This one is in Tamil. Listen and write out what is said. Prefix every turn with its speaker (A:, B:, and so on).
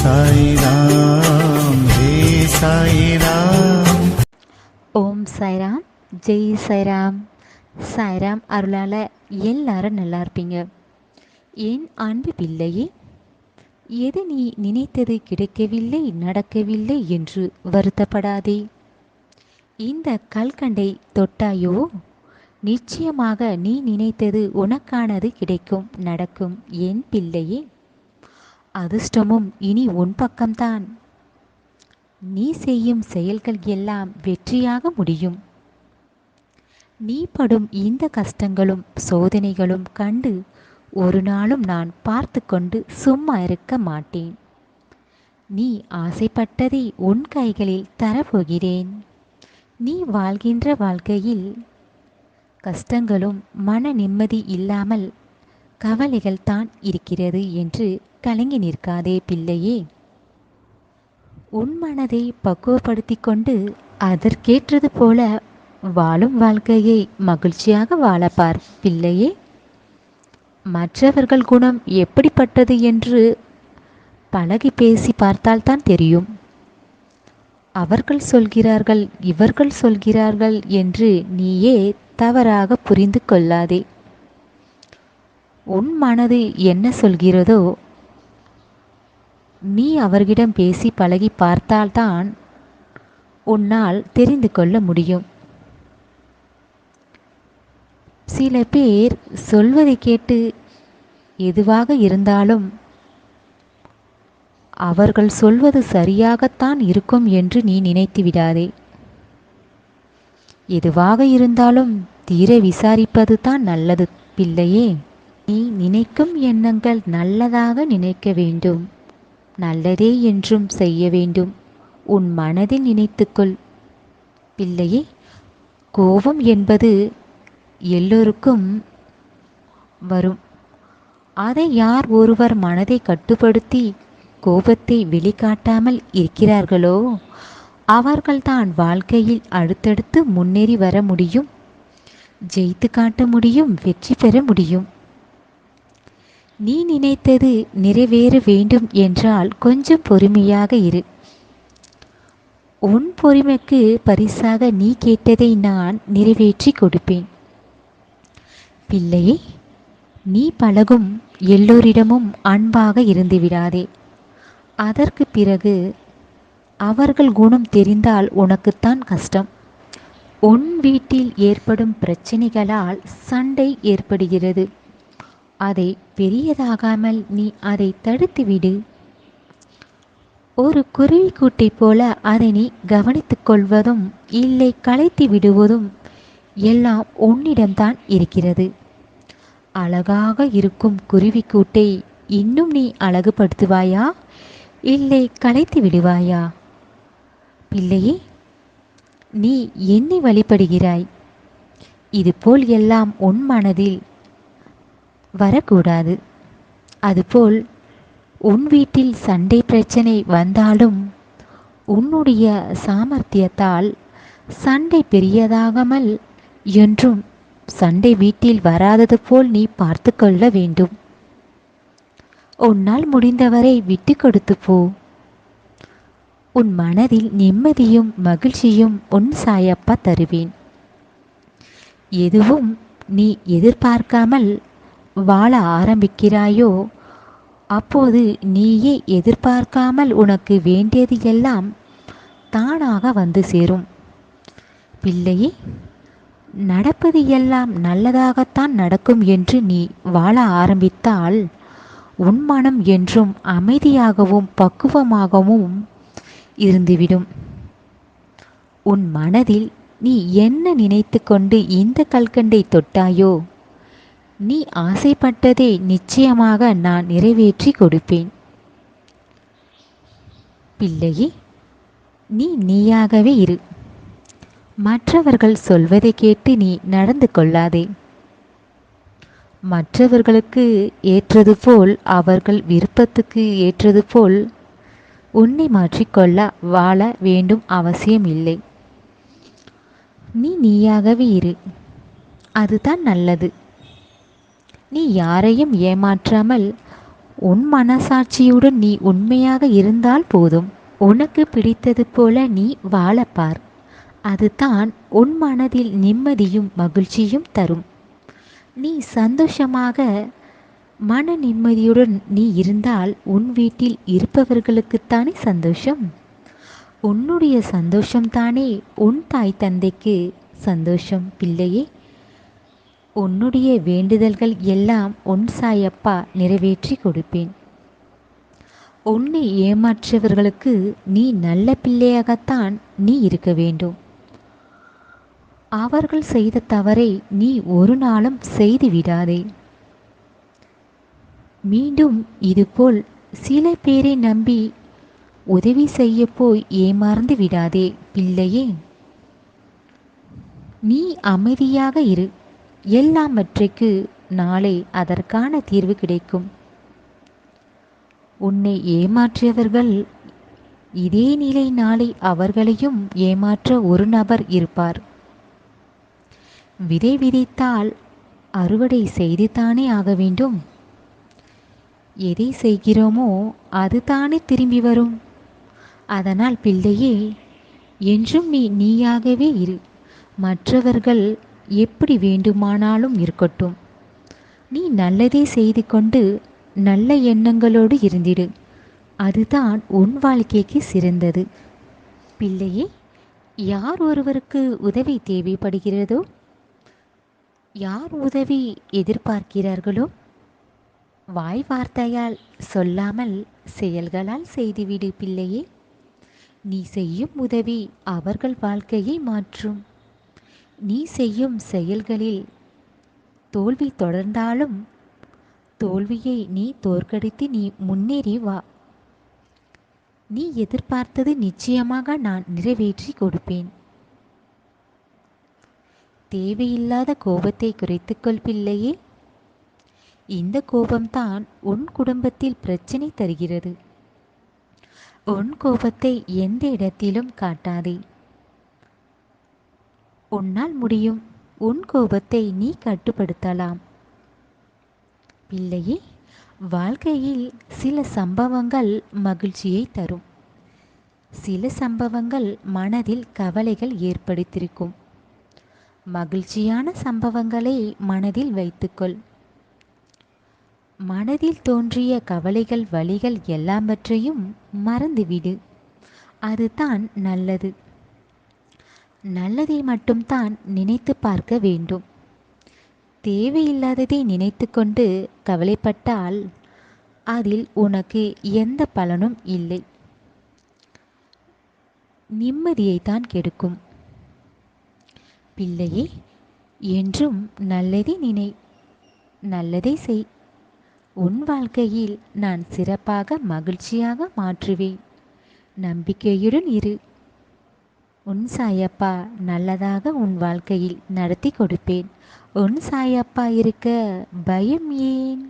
A: சாய்ராம் ஹே சாய்ராம்.
B: ஓம் சாய்ராம், ஜெய் சாய்ராம். சாய்ராம் அருளால் எல்லாரும் நல்லா இருப்பீங்க. என் அன்பு பிள்ளையே, எது நீ நினைத்தது கிடைக்கவில்லை, நடக்கவில்லை என்று வருத்தப்படாதே. இந்த கல்கண்டை தொட்டாயோ, நிச்சயமாக நீ நினைத்தது உனக்கானது கிடைக்கும், நடக்கும் என் பிள்ளையே. அதிர்ஷ்டமும் இனி உன் பக்கம்தான். நீ செய்யும் செயல்கள் எல்லாம் வெற்றியாக முடியும். நீ படும் இந்த கஷ்டங்களும் சோதனைகளும் கண்டு ஒரு நாளும் நான் பார்த்து கொண்டு சும்மா இருக்க மாட்டேன். நீ ஆசைப்பட்டதை உன் கைகளில் தரப்போகிறேன். நீ வாழ்கின்ற வாழ்க்கையில் கஷ்டங்களும் மன நிம்மதி இல்லாமல் கவலைகள் தான் இருக்கிறது என்று கலங்கி நிற்காதே பிள்ளையே. உன் மனதை பக்குவப்படுத்தி கொண்டு அதற்கேற்றது போல வாழும் வாழ்க்கையை மகிழ்ச்சியாக வாழப்பார் பிள்ளையே. மற்றவர்கள் குணம் எப்படிப்பட்டது என்று பழகி பேசி பார்த்தால்தான் தெரியும். அவர்கள் சொல்கிறார்கள், இவர்கள் சொல்கிறார்கள் என்று நீயே தவறாக புரிந்து கொள்ளாதே. உன் மனது என்ன சொல்கிறதோ நீ அவர்களிடம் பேசி பழகி பார்த்தால்தான் உன்னால் தெரிந்து கொள்ள முடியும். சில பேர் சொல்வதை கேட்டு எதுவாக இருந்தாலும் அவர்கள் சொல்வது சரியாகத்தான் இருக்கும் என்று நீ நினைத்து விடாதே. எதுவாக இருந்தாலும் தீர விசாரிப்பது தான் நல்லது பிள்ளையே. நீ நினைக்கும் எண்ணங்கள் நல்லதாக நினைக்க வேண்டும், நல்லதே என்றும் செய்ய வேண்டும். உன் மனதில் நினைத்துக்கொள் பிள்ளையே. கோபம் என்பது எல்லோருக்கும் வரும். அதை யார் ஒருவர் மனதை கட்டுப்படுத்தி கோபத்தை வெளிக்காட்டாமல் இருக்கிறார்களோ அவர்கள்தான் வாழ்க்கையில் அடுத்தடுத்து முன்னேறி வர முடியும், ஜெயித்து காட்ட முடியும், வெற்றி பெற முடியும். நீ நினைத்தது நிறைவேற வேண்டும் என்றால் கொஞ்சம் பொறுமையாக இரு. உன் பொறுமைக்கு பரிசாக நீ கேட்டதை நான் நிறைவேற்றி கொடுப்பேன். பிள்ளையே, நீ பழகும் எல்லோரிடமும் அன்பாக இருந்து விடாதே. அதற்கு பிறகு அவர்கள் குணம் தெரிந்தால் உனக்குத்தான் கஷ்டம். உன் வீட்டில் ஏற்படும் பிரச்சனைகளால் சண்டை ஏற்படுகிறது. அதை பெரியதாகாமல் நீ அதை தடுத்துவிடு. ஒரு குருவிக்கூட்டை போல அதை நீ கவனித்துக் கொள்வதும் இல்லை களைத்து விடுவதும் எல்லாம் உன்னிடம்தான் இருக்கிறது. அழகாக இருக்கும் குருவிக்கூட்டை இன்னும் நீ அழகுபடுத்துவாயா, இல்லை களைத்து விடுவாயா? பிள்ளையே, நீ என்னை வழிபடுகிறாய். இதுபோல் எல்லாம் உன் மனதில் வரக்கூடாது. அதுபோல் உன் வீட்டில் சண்டை பிரச்சனை வந்தாலும் உன்னுடைய சாமர்த்தியத்தால் சண்டை பெரியதாகாமல் என்றும் சண்டை வீட்டில் வராதது போல் நீ பார்த்து கொள்ள வேண்டும். உன்னால் முடிந்தவரை விட்டு கொடுத்து போ. உன் மனதில் நிம்மதியும் மகிழ்ச்சியும் உன் சாயப்பா தருவேன். எதுவும் நீ எதிர்பார்க்காமல் வாழ ஆரம்பிக்கிறாயோ அப்போது நீயே எதிர்பார்க்காமல் உனக்கு வேண்டியது எல்லாம் தானாக வந்து சேரும். பிள்ளையே, நடப்பது எல்லாம் நல்லதாகத்தான் நடக்கும் என்று நீ வாழ ஆரம்பித்தால் உன் மனம் என்றும் அமைதியாகவும் பக்குவமாகவும் இருந்துவிடும். உன் மனதில் நீ என்ன நினைத்து கொண்டு இந்த கல்கண்டை தொட்டாயோ, நீ ஆசைப்பட்டதை நிச்சயமாக நான் நிறைவேற்றி கொடுப்பேன். பிள்ளையே, நீ நீயாகவே இரு. மற்றவர்கள் சொல்வதை கேட்டு நீ நடந்து கொள்ளாதே. மற்றவர்களுக்கு ஏற்றது போல், அவர்கள் விருப்பத்துக்கு ஏற்றது போல் உன்னை மாற்றிக்கொள்ள வாழ வேண்டும் அவசியம் இல்லை. நீ நீயாகவே இரு, அதுதான் நல்லது. நீ யாரையும் ஏமாற்றாமல் உன் மனசாட்சியுடன் நீ உண்மையாக இருந்தால் போதும். உனக்கு பிடித்தது போல நீ வாழப்பார். அதுதான் உன் மனதில் நிம்மதியும் மகிழ்ச்சியும் தரும். நீ சந்தோஷமாக மன நிம்மதியுடன் நீ இருந்தால் உன் வீட்டில் இருப்பவர்களுக்குத்தானே சந்தோஷம். உன்னுடைய சந்தோஷம்தானே உன் தாய் தந்தைக்கு சந்தோஷம். பிள்ளையே, உன்னுடைய வேண்டுதல்கள் எல்லாம் உன் சாயப்பா நிறைவேற்றி கொடுப்பேன். உன்னை ஏமாற்றியவர்களுக்கு நீ நல்ல பிள்ளையாகத்தான் நீ இருக்க வேண்டும். அவர்கள் செய்த தவறை நீ ஒரு நாளும் செய்து விடாதே. மீண்டும் இதுபோல் சில பேரை நம்பி உதவி செய்ய போய் ஏமாந்து விடாதே பிள்ளையே. நீ அமைதியாக இரு. எல்லாவற்றைக்கு நாளை அதற்கான தீர்வு கிடைக்கும். உன்னை ஏமாற்றியவர்கள் இதே நிலை நாளை அவர்களையும் ஏமாற்ற ஒரு நபர் இருப்பார். விதை விதைத்தால் அறுவடை செய்துதானே ஆக வேண்டும். எதை செய்கிறோமோ அதுதானே திரும்பி வரும். அதனால் பிள்ளையே, என்றும் நீ நீயாகவே இரு. மற்றவர்கள் எப்படி வேண்டுமானாலும் இருக்கட்டும். நீ நல்லதே செய்து கொண்டு நல்ல எண்ணங்களோடு இருந்திடு. அதுதான் உன் வாழ்க்கைக்கு சிறந்தது. பிள்ளையே, யார் ஒருவருக்கு உதவி தேவைப்படுகிறதோ, யார் உதவி எதிர்பார்க்கிறார்களோ, வாய் வார்த்தையால் சொல்லாமல் செயல்களால் செய்துவிடு பிள்ளையே. நீ செய்யும் உதவி அவர்கள் வாழ்க்கையை மாற்றும். நீ செய்யும் செயல்களில் தோல்வி தொடர்ந்தாலும் தோல்வியை நீ தோற்கடித்து நீ முன்னேறி வா. நீ எதிர்பார்த்தது நிச்சயமாக நான் நிறைவேற்றி கொடுப்பேன். தேவையில்லாத கோபத்தை குறைத்துக்கொள் பிள்ளையே. இந்த கோபம்தான் உன் குடும்பத்தில் பிரச்சனை தருகிறது. உன் கோபத்தை எந்த இடத்திலும் காட்டாதே. உன்னால் முடியும். உன் கோபத்தை நீ கட்டுப்படுத்தலாம். பிள்ளையே, வாழ்க்கையில் சில சம்பவங்கள் மகிழ்ச்சியை தரும். சில சம்பவங்கள் மனதில் கவலைகள் ஏற்படுத்தியிருக்கும். மகிழ்ச்சியான சம்பவங்களை மனதில் வைத்துக்கொள். மனதில் தோன்றிய கவலைகள் வலிகள் எல்லாவற்றையும் மறந்துவிடு. அதுதான் நல்லது. நல்லதை மட்டும்தான் நினைத்து பார்க்க வேண்டும். தேவையில்லாததை நினைத்து கொண்டு கவலைப்பட்டால் அதில் உனக்கு எந்த பலனும் இல்லை. நிம்மதியைத்தான் கெடுக்கும். பிள்ளையே, என்றும் நல்லதை நினை, நல்லதை செய். உன் வாழ்க்கையில் நான் சிறப்பாக மகிழ்ச்சியாக மாற்றுவேன். நம்பிக்கையுடன் இரு. உன் சாயப்பா நல்லதாக உன் வாழ்க்கையில் நடத்தி கொடுப்பேன். உன் சாயப்பா இருக்க பயம் ஏன்?